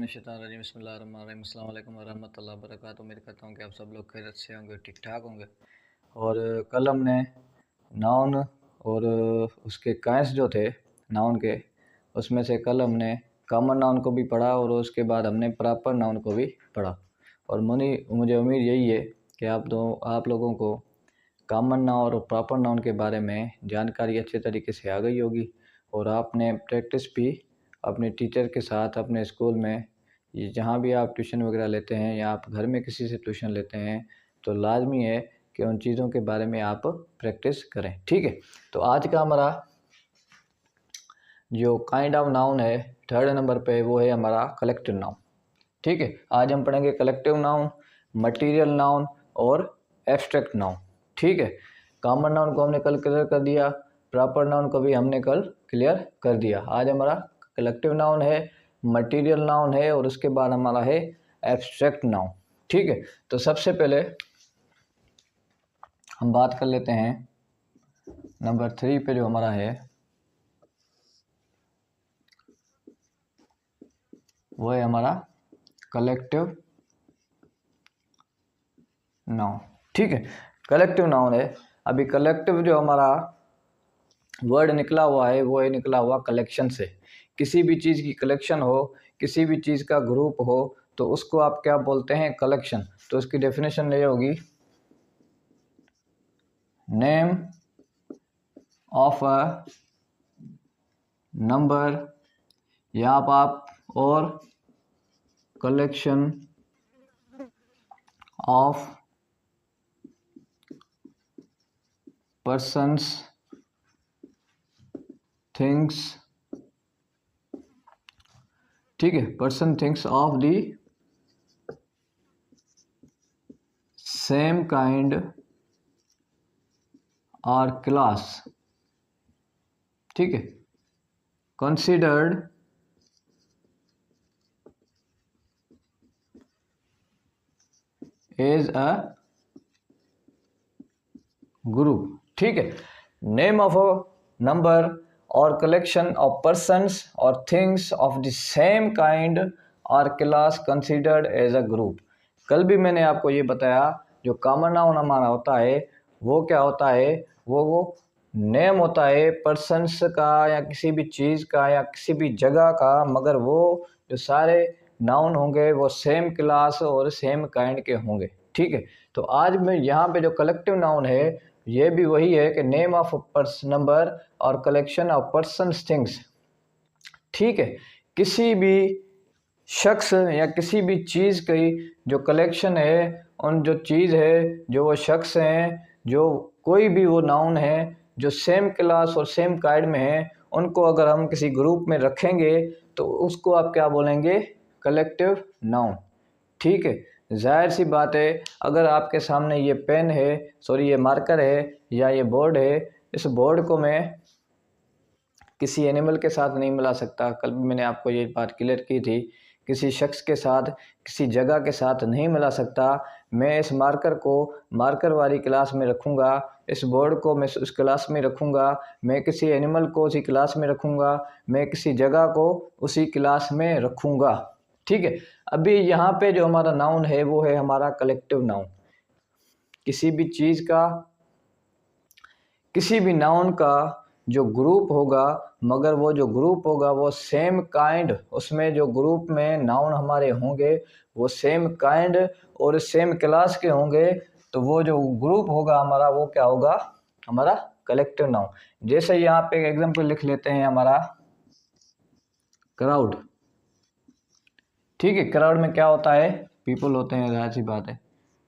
बिस्मिल्लाहिर्रहमानिर्रहीम अस्सलाम वालेकुम वरहमतुल्लाहि वबरकातुहू। उम्मीद करता हूँ कि आप सब लोग खैरियत से होंगे, ठीक ठाक होंगे। और कल हमने नाउन और उसके काइंस जो थे नाउन के, उसमें से कल हमने कॉमन नाउन को भी पढ़ा और उसके बाद हमने प्रॉपर नाउन को भी पढ़ा। और मुझे उम्मीद यही है कि आप लोगों को कॉमन नाउन और प्रॉपर नाउन के बारे में जानकारी अच्छे तरीके से आ गई होगी और आपने प्रैक्टिस भी अपने टीचर के साथ अपने स्कूल में, ये जहाँ भी आप ट्यूशन वगैरह लेते हैं या आप घर में किसी से ट्यूशन लेते हैं, तो लाजमी है कि उन चीज़ों के बारे में आप प्रैक्टिस करें। ठीक है, तो आज का हमारा जो काइंड ऑफ नाउन है 3rd नंबर पे, वो है हमारा कलेक्टिव नाउन। ठीक है, आज हम पढ़ेंगे कलेक्टिव नाउन, मटीरियल नाउन और एब्स्ट्रैक्ट नाउन। ठीक है, कॉमन नाउन को हमने कल क्लियर कर दिया, प्रॉपर नाउन को भी हमने कल क्लियर कर दिया। आज हमारा कलेक्टिव नाउन है, मटीरियल नाउन है और उसके बाद हमारा है एब्स्ट्रैक्ट नाउन। ठीक है, तो सबसे पहले हम बात कर लेते हैं नंबर 3 पे, जो हमारा है वो है हमारा कलेक्टिव नाउन। ठीक है, कलेक्टिव नाउन है। अभी कलेक्टिव जो हमारा वर्ड निकला हुआ है वो है निकला हुआ कलेक्शन से। किसी भी चीज़ की कलेक्शन हो, किसी भी चीज़ का ग्रुप हो, तो उसको आप क्या बोलते हैं? कलेक्शन। तो इसकी डेफिनेशन ये होगी, नेम ऑफ अ नंबर या आप और कलेक्शन ऑफ persons, थिंग्स। ठीक है, person things of the same kind और क्लास। ठीक है, कंसिडर्ड एज अ ग्रुप। ठीक है, नेम ऑफ अ नंबर और कलेक्शन ऑफ पर्सन्स और things of the same kind और class considered as a group. कल भी मैंने आपको ये बताया, जो कॉमन नाउन हमारा होता है वो क्या होता है? वो नेम होता है पर्सन्स का या किसी भी चीज़ का या किसी भी जगह का, मगर वो जो सारे नाउन होंगे वो सेम क्लास और सेम काइंड के होंगे। ठीक है, तो आज मैं यहाँ पे जो कलेक्टिव नाउन है ये भी वही है कि नेम ऑफ नंबर और कलेक्शन ऑफ पर्सन्स थिंग्स। ठीक है, किसी भी शख्स या किसी भी चीज़ की जो कलेक्शन है, उन जो चीज़ है, जो वो शख्स हैं, जो कोई भी वो नाउन है जो सेम क्लास और सेम काइंड में है, उनको अगर हम किसी ग्रुप में रखेंगे तो उसको आप क्या बोलेंगे? Collective noun. ठीक है, जाहिर सी बात है, अगर आपके सामने ये पेन है, सॉरी ये मार्कर है या ये बोर्ड है, इस बोर्ड को मैं किसी एनिमल के साथ नहीं मिला सकता। कल भी मैंने आपको ये बात क्लियर की थी, किसी शख्स के साथ, किसी जगह के साथ नहीं मिला सकता। मैं इस मार्कर को मार्कर वाली क्लास में रखूँगा, इस बोर्ड को मैं उस क्लास में रखूँगा, मैं किसी एनिमल को उसी क्लास में रखूँगा, मैं किसी जगह को उसी क्लास में रखूँगा। ठीक है, अभी यहाँ पे जो हमारा नाउन है वो है हमारा कलेक्टिव नाउन। किसी भी चीज़ का, किसी भी नाउन का जो ग्रुप होगा, मगर वो जो ग्रुप होगा वो सेम काइंड, उसमें जो ग्रुप में नाउन हमारे होंगे वो सेम काइंड और सेम क्लास के होंगे, तो वो जो ग्रुप होगा हमारा वो क्या होगा? हमारा कलेक्टिव नाउन। जैसे यहाँ पे एग्जांपल लिख लेते हैं, हमारा क्राउड। ठीक है, क्राउड में क्या होता है? पीपल होते हैं, जाहिर सी बात है।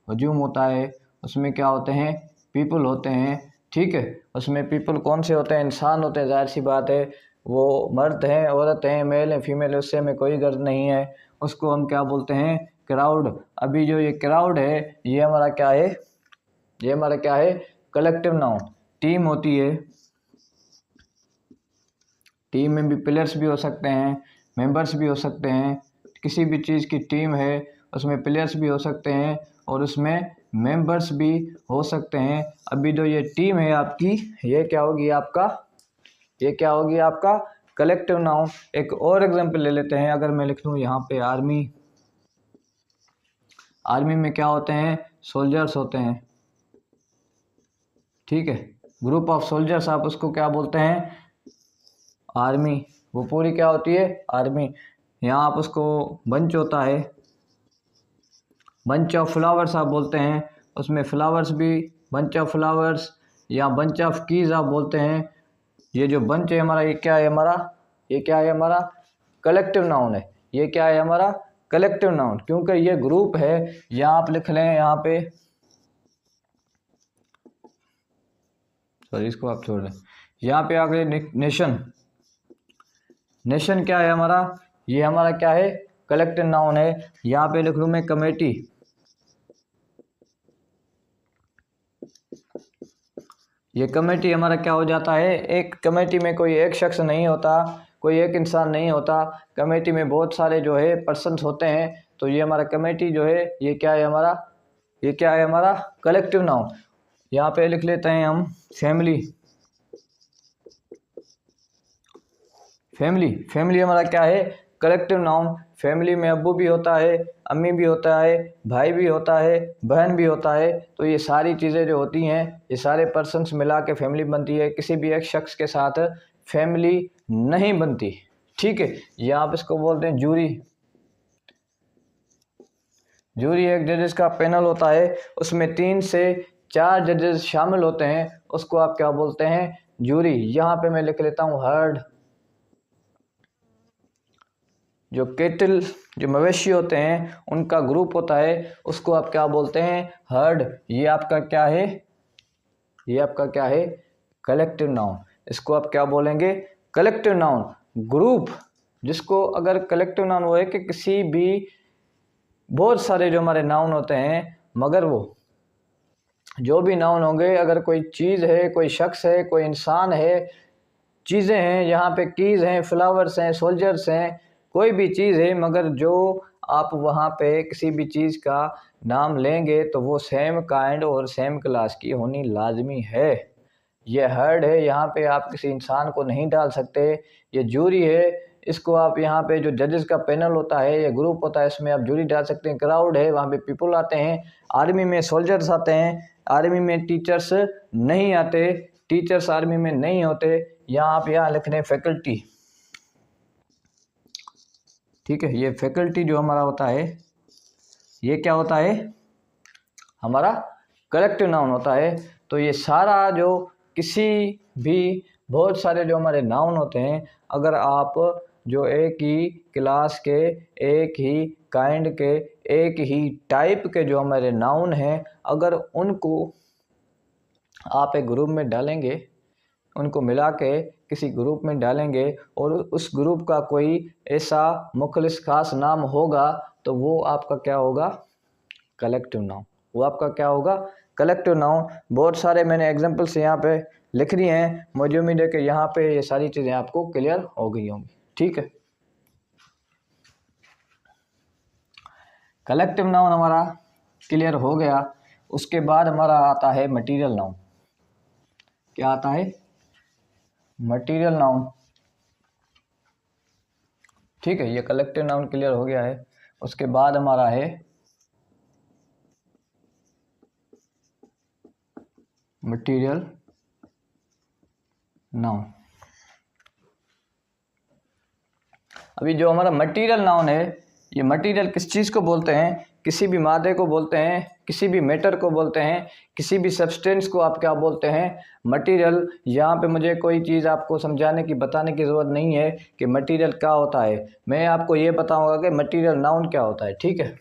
हजूम होता है, उसमें क्या होते हैं? पीपल होते हैं। ठीक है, उसमें पीपल कौन से होते हैं? इंसान होते हैं, जाहिर सी बात है। वो मर्द हैं, औरत हैं, मेल हैं, फीमेल है, उससे हमें कोई गर्ज नहीं है। उसको हम क्या बोलते हैं? क्राउड। अभी जो ये क्राउड है ये हमारा क्या है? ये हमारा क्या है? Collective noun. टीम होती है, टीम में भी प्लेयर्स भी हो सकते हैं, मेंबर्स भी हो सकते हैं। किसी भी चीज़ की टीम है उसमें प्लेयर्स भी हो सकते हैं और उसमें मेंबर्स भी हो सकते हैं। अभी जो ये टीम है आपकी, ये क्या होगी? आपका ये क्या होगी? आपका कलेक्टिव नाउन। एक और एग्जांपल ले लेते हैं, अगर मैं लिख लूँ यहाँ पे आर्मी, आर्मी में क्या होते हैं, सोल्जर्स होते हैं, ठीक है, ग्रुप ऑफ सोल्जर्स आप उसको क्या बोलते हैं, आर्मी, वो पूरी क्या होती है, आर्मी। यहाँ आप उसको बंच होता है, बंच ऑफ फ्लावर्स आप बोलते हैं, उसमें फ्लावर्स भी बंच ऑफ फ्लावर्स या बंच ऑफ कीज आप बोलते हैं। ये जो बंच है हमारा, ये क्या है हमारा, ये क्या है हमारा, कलेक्टिव नाउन है। ये क्या है हमारा, कलेक्टिव नाउन, क्योंकि ये ग्रुप है। यहाँ आप लिख लें, यहाँ पे सॉरी इसको आप छोड़ दें, यहाँ पे आगे नेशन, नेशन क्या है हमारा, ये हमारा क्या है, कलेक्टिव नाउन है। यहाँ पे लिख लूँ मैं कमेटी, ये कमेटी हमारा क्या हो जाता है, एक कमेटी में कोई एक शख्स नहीं होता, कोई एक इंसान नहीं होता, कमेटी में बहुत सारे जो है पर्सन्स होते हैं। तो ये हमारा कमेटी जो है ये क्या है हमारा, ये क्या है हमारा, कलेक्टिव नाउन। यहाँ पे लिख लेते हैं हम फैमिली, फैमिली, फैमिली हमारा क्या है, कलेक्टिव नाउन। फैमिली में अब्बू भी होता है, अम्मी भी होता है, भाई भी होता है, बहन भी होता है। तो ये सारी चीज़ें जो होती हैं, ये सारे पर्सन्स मिला के फैमिली बनती है। किसी भी एक शख्स के साथ फैमिली नहीं बनती, ठीक है। ये आप इसको बोलते हैं जूरी, जूरी एक जजेस का पैनल होता है, उसमें 3 से 4 जजेस शामिल होते हैं, उसको आप क्या बोलते हैं, जूरी। यहाँ पे मैं लिख लेता हूँ हर्ड, जो केटल, जो मवेशी होते हैं उनका ग्रुप होता है, उसको आप क्या बोलते हैं, हर्ड। ये आपका क्या है, ये आपका क्या है, कलेक्टिव नाउन। इसको आप क्या बोलेंगे, कलेक्टिव नाउन। ग्रुप जिसको अगर कलेक्टिव नाउन वो है कि किसी भी, बहुत सारे जो हमारे नाउन होते हैं, मगर वो जो भी नाउन होंगे, अगर कोई चीज़ है, कोई शख्स है, कोई इंसान है, चीज़ें हैं, यहाँ पे कीज़ हैं, फ्लावर्स हैं, सोल्जर्स हैं, कोई भी चीज़ है, मगर जो आप वहाँ पे किसी भी चीज़ का नाम लेंगे तो वो सेम काइंड और सेम क्लास की होनी लाजमी है। ये हर्ड है, यहाँ पे आप किसी इंसान को नहीं डाल सकते। ये जूरी है, इसको आप यहाँ पे जो जजेस का पैनल होता है, ये ग्रुप होता है, इसमें आप जूरी डाल सकते हैं। क्राउड है, वहाँ पे पीपल आते हैं। आर्मी में सोल्जर्स आते हैं, आर्मी में टीचर्स नहीं आते, टीचर्स आर्मी में नहीं होते। यहाँ आप यहाँ लिख रहे हैं फैकल्टी, ठीक है। ये फैकल्टी जो हमारा होता है, ये क्या होता है हमारा, कलेक्टिव नाउन होता है। तो ये सारा जो किसी भी, बहुत सारे जो हमारे नाउन होते हैं, अगर आप जो एक ही क्लास के, एक ही काइंड के, एक ही टाइप के जो हमारे नाउन हैं, अगर उनको आप एक ग्रुप में डालेंगे, उनको मिला के किसी ग्रुप में डालेंगे और उस ग्रुप का कोई ऐसा मुखलिस खास नाम होगा, तो वो आपका क्या होगा, कलेक्टिव नाउन। वो आपका क्या होगा, कलेक्टिव नाउन। बहुत सारे मैंने एग्जांपल्स यहाँ पे लिख रही हैं, मुझे उम्मीद है कि यहाँ पे ये सारी चीज़ें आपको क्लियर हो गई होंगी, ठीक है। कलेक्टिव नाउन हमारा क्लियर हो गया। उसके बाद हमारा आता है मटीरियल नाउन। क्या आता है, मटीरियल नाउन, ठीक है। ये कलेक्टिव नाउन क्लियर हो गया है। उसके बाद हमारा है मटीरियल नाउन। अभी जो हमारा मटीरियल नाउन है, ये मटीरियल किस चीज़ को बोलते हैं, किसी भी मादे को बोलते हैं, किसी भी मैटर को बोलते हैं, किसी भी सब्सटेंस को आप क्या बोलते हैं, मटीरियल। यहाँ पे मुझे कोई चीज़ आपको समझाने की, बताने की ज़रूरत नहीं है कि मटीरियल क्या होता है। मैं आपको ये बताऊंगा कि मटीरियल नाउन क्या होता है, ठीक है।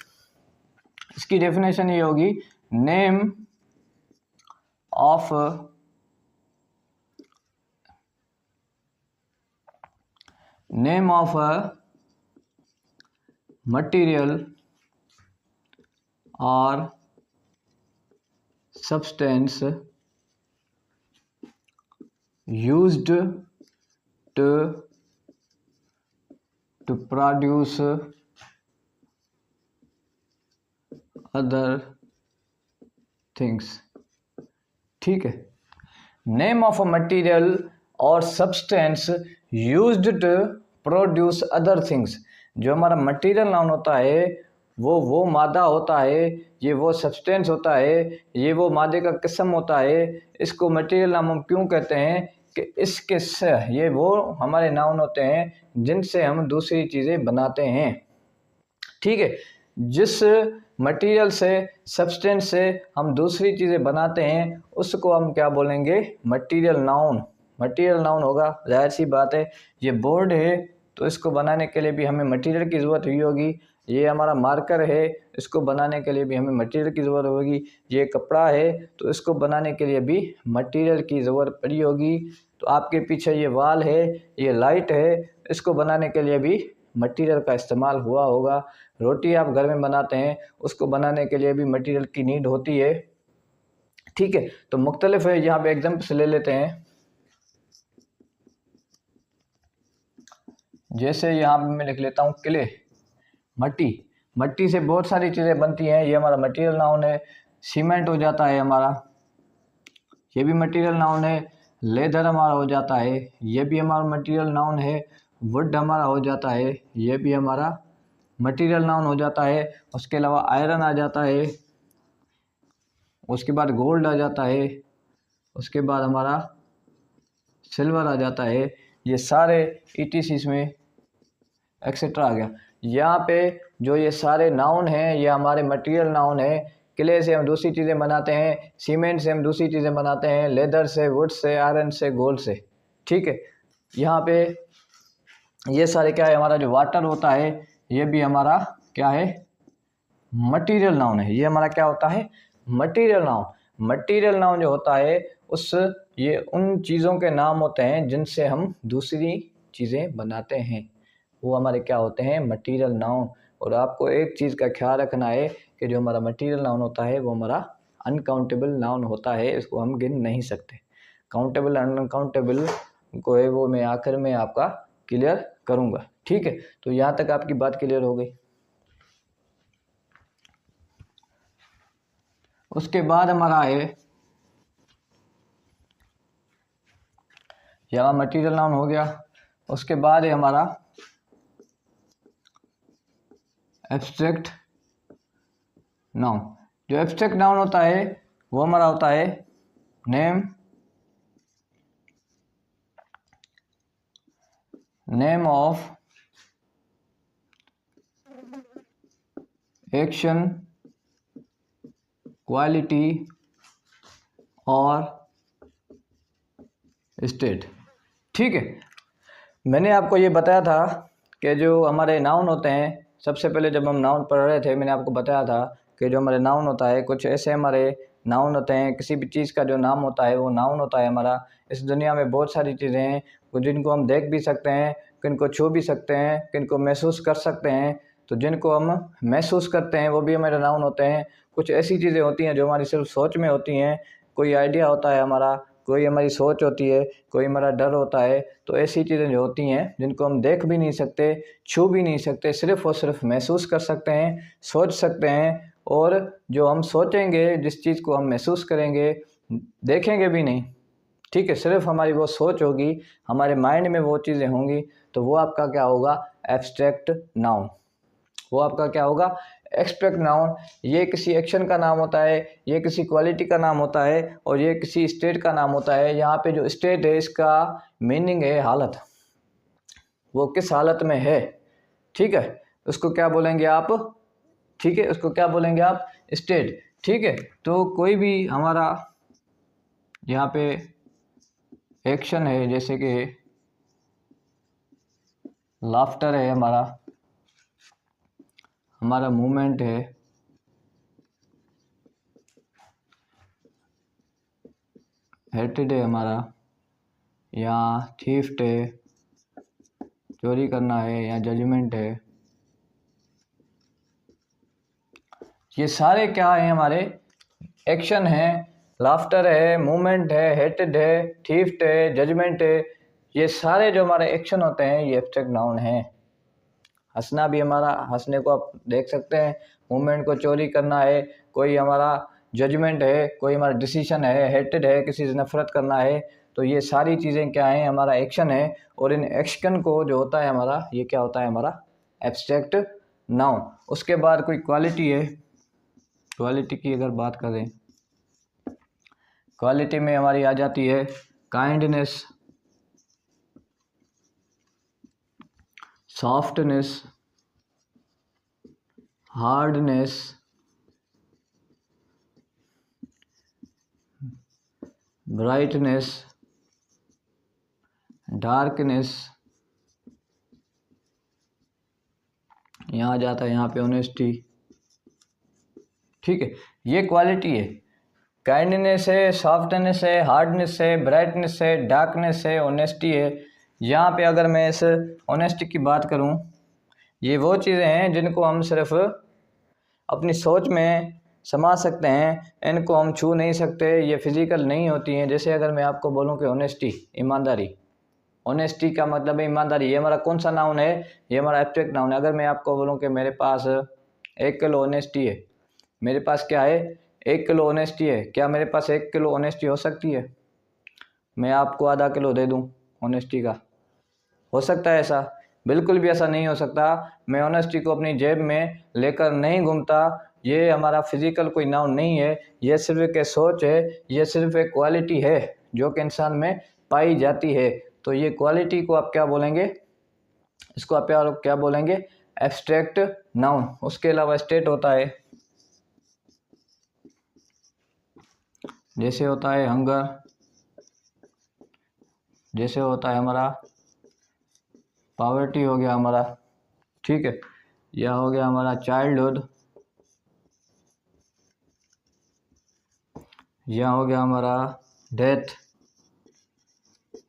इसकी डेफिनेशन ये होगी, name of a material or substance used to produce other things, ठीक है। Name of a material or substance used to produce other things. जो हमारा मटेरियल नाउन होता है वो मादा होता है, ये वो सब्सटेंस होता है, ये वो मादे का किस्म होता है। इसको मटेरियल नाउन हम क्यों कहते हैं कि इसके से ये वो हमारे नाउन होते हैं जिनसे हम दूसरी चीज़ें बनाते हैं। ठीक है, जिस मटेरियल से सब्सटेंस से हम दूसरी चीज़ें बनाते हैं उसको हम क्या बोलेंगे, मटेरियल नाउन। मटेरियल नाउन होगा, जाहिर सी बात है। ये बोर्ड है तो इसको बनाने के लिए भी हमें मटेरियल की ज़रूरत हुई होगी। ये हमारा मार्कर है, इसको बनाने के लिए भी हमें मटेरियल की ज़रूरत होगी। ये कपड़ा है तो इसको बनाने के लिए भी मटेरियल की ज़रूरत पड़ी होगी। तो आपके पीछे ये वाल है, ये लाइट है, इसको बनाने के लिए भी मटेरियल का इस्तेमाल हुआ होगा। रोटी आप घर में बनाते हैं, उसको बनाने के लिए भी मटेरियल की नीड होती है। ठीक है, तो मुख्तलिफ है, यहाँ पे एग्जाम्पल्स ले लेते हैं। जैसे यहाँ पे मैं लिख लेता हूँ क्ले, मट्टी। मट्टी से बहुत सारी चीज़ें बनती हैं, ये हमारा मटेरियल नाउन है। सीमेंट हो जाता है हमारा, ये भी मटेरियल नाउन है। लेदर हमारा हो जाता है, ये भी हमारा मटेरियल नाउन है। वुड हमारा हो जाता है, ये भी हमारा मटेरियल नाउन हो जाता है। उसके अलावा आयरन आ जाता है, उसके बाद गोल्ड आ जाता है, उसके बाद हमारा सिल्वर आ जाता है। ये सारे ETC इसमें एक्सेट्रा आ गया। यहाँ पे जो ये सारे नाउन हैं ये हमारे मटेरियल नाउन है। क्ले से हम दूसरी चीज़ें बनाते हैं, सीमेंट से हम दूसरी चीज़ें बनाते हैं, लेदर से, वुड से, आयरन से, गोल्ड से। ठीक है, यहाँ पे ये सारे क्या है, हमारा जो वाटर होता है ये भी हमारा क्या है, मटेरियल नाउन है। ये हमारा क्या होता है, मटेरियल नाउन। मटेरियल नाउन जो होता है उस ये उन चीज़ों के नाम होते हैं जिनसे हम दूसरी चीज़ें बनाते हैं, वो हमारे क्या होते हैं, मटेरियल नाउन। और आपको एक चीज़ का ख्याल रखना है कि जो हमारा मटेरियल नाउन होता है वो हमारा अनकाउंटेबल नाउन होता है, इसको हम गिन नहीं सकते। काउंटेबल अनकाउंटेबल को है वो मैं आखिर में आपका क्लियर करूँगा। ठीक है, तो यहाँ तक आपकी बात क्लियर हो गई। उसके बाद हमारा है, ये हमारा मटेरियल नाउन हो गया। उसके बाद है हमारा एब्स्ट्रैक्ट नाउन। जो एब्स्ट्रैक्ट नाउन होता है वो हमारा होता है नेम ऑफ एक्शन, क्वालिटी और स्टेट। ठीक है, मैंने आपको ये बताया था कि जो हमारे नाउन होते हैं, सबसे पहले जब हम नाउन पढ़ रहे थे मैंने आपको बताया था कि जो हमारे नाउन होता है कुछ ऐसे हमारे नाउन होते हैं। किसी भी चीज़ का जो नाम होता है वो नाउन होता है हमारा। इस दुनिया में बहुत सारी चीज़ें हैं जिनको हम देख भी सकते हैं, किनको छू भी सकते हैं, किनको महसूस कर सकते हैं। तो जिनको हम महसूस करते हैं वो भी हमारे नाउन होते हैं। कुछ ऐसी चीज़ें होती हैं जो हमारी सिर्फ सोच में होती हैं, कोई आइडिया होता है हमारा, कोई हमारी सोच होती है, कोई हमारा डर होता है। तो ऐसी चीज़ें जो होती हैं जिनको हम देख भी नहीं सकते, छू भी नहीं सकते, सिर्फ़ और सिर्फ महसूस कर सकते हैं, सोच सकते हैं। और जो हम सोचेंगे, जिस चीज़ को हम महसूस करेंगे, देखेंगे भी नहीं, ठीक है, सिर्फ हमारी वो सोच होगी, हमारे माइंड में वो चीज़ें होंगी, तो वो आपका क्या होगा, एब्स्ट्रैक्ट नाउन। वो आपका क्या होगा, एब्स्ट्रैक्ट नाउन। ये किसी एक्शन का नाम होता है, ये किसी क्वालिटी का नाम होता है, और ये किसी स्टेट का नाम होता है। यहाँ पे जो स्टेट है इसका मीनिंग है हालत, वो किस हालत में है। ठीक है, उसको क्या बोलेंगे आप, ठीक है, उसको क्या बोलेंगे आप, स्टेट। ठीक है, तो कोई भी हमारा यहाँ पे एक्शन है, जैसे कि लाफ्टर है हमारा मूवमेंट है, हेटेड है हमारा, या थीफ्ट है, चोरी करना है, या जजमेंट है। ये सारे क्या है, हमारे एक्शन है। लाफ्टर है, मूवमेंट है, हेटेड है, थीफ्ट है, जजमेंट है। ये सारे जो हमारे एक्शन होते हैं ये एब्स्ट्रैक्ट नाउन हैं। हंसना भी हमारा, हंसने को आप देख सकते हैं। मूवमेंट को चोरी करना है, कोई हमारा जजमेंट है, कोई हमारा डिसीजन है। हेटेड है, किसी से नफरत करना है। तो ये सारी चीज़ें क्या हैं, हमारा एक्शन है, और इन एक्शन को जो होता है हमारा, ये क्या होता है हमारा एब्स्ट्रैक्ट नाउन। उसके बाद कोई क्वालिटी है, क्वालिटी की अगर बात करें, क्वालिटी में हमारी आ जाती है kindness, softness, hardness, brightness, darkness, यहाँ आ जाता है यहाँ पे ऑनेस्टी। ठीक है, ये क्वालिटी है। काइंडनेस है, सॉफ्टनेस है, हार्डनेस है, ब्राइटनेस है, डार्कनेस है, ऑनेस्टी है। यहाँ पे अगर मैं इस ऑनेस्टी की बात करूँ, ये वो चीज़ें हैं जिनको हम सिर्फ अपनी सोच में समा सकते हैं, इनको हम छू नहीं सकते, ये फिजिकल नहीं होती हैं। जैसे अगर मैं आपको बोलूं कि ऑनेस्टी, ईमानदारी, ऑनेस्टी का मतलब है ईमानदारी, ये हमारा कौन सा नाउन है, ये हमारा एब्स्ट्रैक्ट नाउन है। अगर मैं आपको बोलूं कि मेरे पास 1 किलो ऑनेस्टी है, मेरे पास क्या है 1 किलो ऑनेस्टी है, क्या मेरे पास 1 किलो ऑनेस्टी हो सकती है? मैं आपको आधा किलो दे दूं ऑनेस्टी का, हो सकता है ऐसा? बिल्कुल भी ऐसा नहीं हो सकता। मैं ऑनेस्टी को अपनी जेब में लेकर नहीं घूमता। ये हमारा फिजिकल कोई नाउन नहीं है, ये सिर्फ एक सोच है, ये सिर्फ एक क्वालिटी है जो कि इंसान में पाई जाती है। तो ये क्वालिटी को आप क्या बोलेंगे, इसको आप क्या बोलेंगे, एब्स्ट्रैक्ट नाउन। उसके अलावा स्टेट होता है, जैसे होता है हंगर, जैसे होता है हमारा पॉवर्टी हो गया हमारा, ठीक है, यह हो गया हमारा चाइल्डहुड, यह हो गया हमारा डेथ,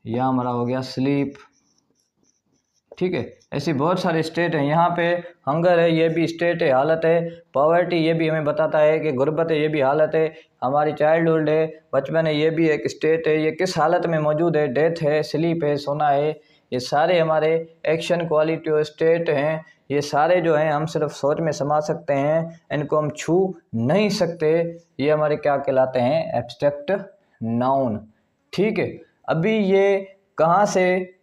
यह हमारा हो गया स्लीप। ठीक है, ऐसी बहुत सारे स्टेट हैं। यहाँ पे हंगर है, ये भी स्टेट है, हालत है। पॉवर्टी, ये भी हमें बताता है कि गुर्बत है, ये भी हालत है। हमारी चाइल्डहुड है, बचपन है, ये भी एक स्टेट है, ये किस हालत में मौजूद है, डेथ है, स्लीप है, सोना है। ये सारे हमारे एक्शन, क्वालिटी और स्टेट हैं। ये सारे जो हैं हम सिर्फ सोच में समा सकते हैं, इनको हम छू नहीं सकते। ये हमारे क्या कहलाते हैं, एब्स्ट्रैक्ट नाउन। ठीक है, अभी ये कहाँ से,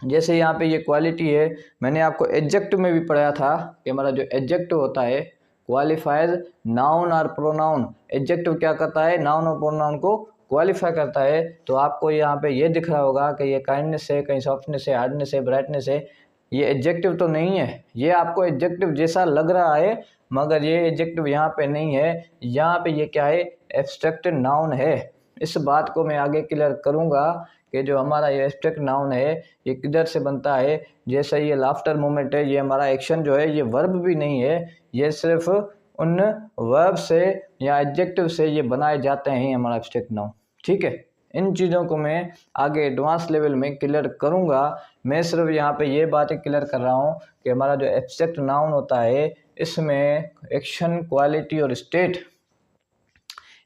जैसे यहाँ पे ये क्वालिटी है, मैंने आपको एडजेक्टिव में भी पढ़ाया था कि हमारा जो एडजेक्टिव होता है क्वालिफाइज नाउन और प्रोनाउन। एडजेक्टिव क्या करता है, नाउन और प्रोनाउन को क्वालिफाई करता है। तो आपको यहाँ पे ये दिख रहा होगा कि ये काइंडनेस है, कहीं सॉफ्टनेस है, हार्डनेस है, ब्राइटनेस है। ये एडजेक्टिव तो नहीं है, ये आपको एडजेक्टिव जैसा लग रहा है, मगर ये एडजेक्टिव यहाँ पे नहीं है। यहाँ पे ये क्या है, एब्स्ट्रैक्ट नाउन है। इस बात को मैं आगे क्लियर करूँगा कि जो हमारा ये एब्स्ट्रैक्ट नाउन है ये किधर से बनता है। जैसे ये लाफ्टर मोमेंट है, ये हमारा एक्शन जो है ये वर्ब भी नहीं है, ये सिर्फ उन वर्ब से या एडजेक्टिव से ये बनाए जाते हैं हमारा एब्स्ट्रैक्ट नाउन। ठीक है, इन चीज़ों को मैं आगे एडवांस लेवल में क्लियर करूँगा। मैं सिर्फ यहाँ पे ये बातें क्लियर कर रहा हूँ कि हमारा जो एब्स्ट्रैक्ट नाउन होता है इसमें एक्शन, क्वालिटी और स्टेट,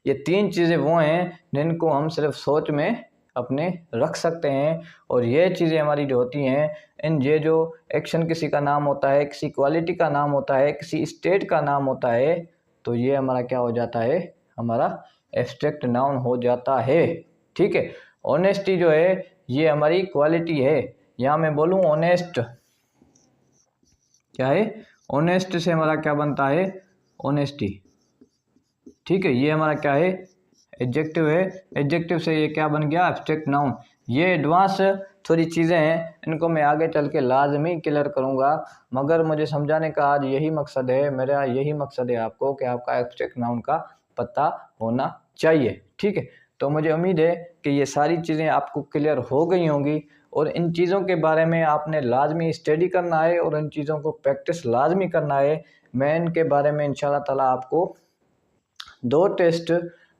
ये 3 चीज़ें वो हैं जिनको हम सिर्फ सोच में अपने रख सकते हैं। और ये चीज़ें हमारी जो होती हैं, इन ये जो एक्शन किसी का नाम होता है, किसी क्वालिटी का नाम होता है, किसी स्टेट का नाम होता है, तो ये हमारा क्या हो जाता है, हमारा एब्स्ट्रैक्ट नाउन हो जाता है। ठीक है, ऑनेस्टी जो है ये हमारी क्वालिटी है। यहाँ मैं बोलूँ ऑनेस्ट, क्या है, ऑनेस्ट से हमारा क्या बनता है, ऑनेस्टी। ठीक है, ये हमारा क्या है, एडजेक्टिव है। एडजेक्टिव से ये क्या बन गया, एब्स्ट्रैक्ट नाउन। ये एडवांस थोड़ी चीज़ें हैं, इनको मैं आगे चल के लाजमी क्लियर करूँगा, मगर मुझे समझाने का आज यही मकसद है, मेरा यही मकसद है आपको कि आपका एब्स्ट्रैक्ट नाउन का पता होना चाहिए। ठीक है, तो मुझे उम्मीद है कि ये सारी चीज़ें आपको क्लियर हो गई होंगी, और इन चीज़ों के बारे में आपने लाजमी स्टडी करना है और इन चीज़ों को प्रैक्टिस लाजमी करना है। मैं इनके बारे में इंशाल्लाह ताला आपको 2 टेस्ट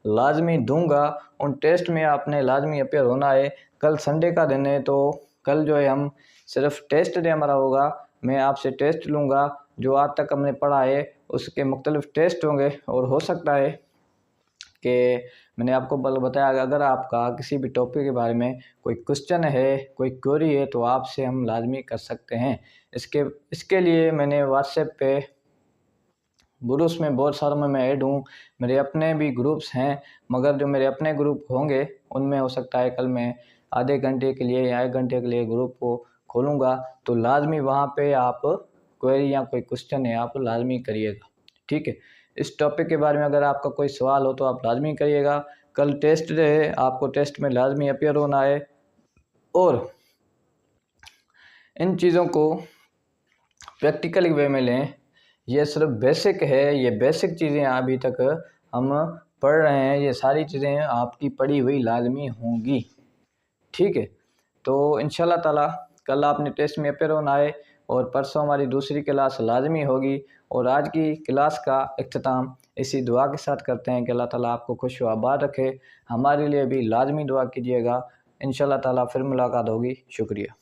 लाजमी दूंगा, उन टेस्ट में आपने लाजमी अपेयर होना है। कल संडे का दिन है, तो कल जो है हम सिर्फ टेस्ट डे हमारा होगा। मैं आपसे टेस्ट लूँगा, जो आज तक हमने पढ़ा है उसके मुख्तलिफ टेस्ट होंगे, और हो सकता है कि मैंने आपको बताया अगर आपका किसी भी टॉपिक के बारे में कोई क्वेश्चन है, कोई क्वेरी है, तो आपसे हम लाजमी कर सकते हैं। इसके लिए मैंने व्हाट्सएप पे ग्रुप्स में बहुत सारों में मैं ऐड हूँ, मेरे अपने भी ग्रुप्स हैं, मगर जो मेरे अपने ग्रुप होंगे उनमें हो सकता है कल मैं आधे घंटे के लिए या 1 घंटे के लिए ग्रुप को खोलूँगा, तो लाजमी वहाँ पे आप क्वेरी या कोई क्वेश्चन है आप लाजमी करिएगा। ठीक है, इस टॉपिक के बारे में अगर आपका कोई सवाल हो तो आप लाजमी करिएगा। कल टेस्ट डे है, आपको टेस्ट में लाजमी अपीयर होना है और इन चीज़ों को प्रैक्टिकल वे में लें। ये सिर्फ बेसिक है, ये बेसिक चीज़ें अभी तक हम पढ़ रहे हैं, ये सारी चीज़ें आपकी पढ़ी हुई लाजमी होंगी। ठीक है, तो इंशाल्लाह ताला कल आपने टेस्ट में अपेयर होना है और परसों हमारी दूसरी क्लास लाजमी होगी। और आज की क्लास का इख्तिताम इसी दुआ के साथ करते हैं कि अल्लाह ताला आपको खुश व आबाद रखे। हमारे लिए भी लाजमी दुआ कीजिएगा। इंशाल्लाह ताला फिर मुलाकात होगी। शुक्रिया।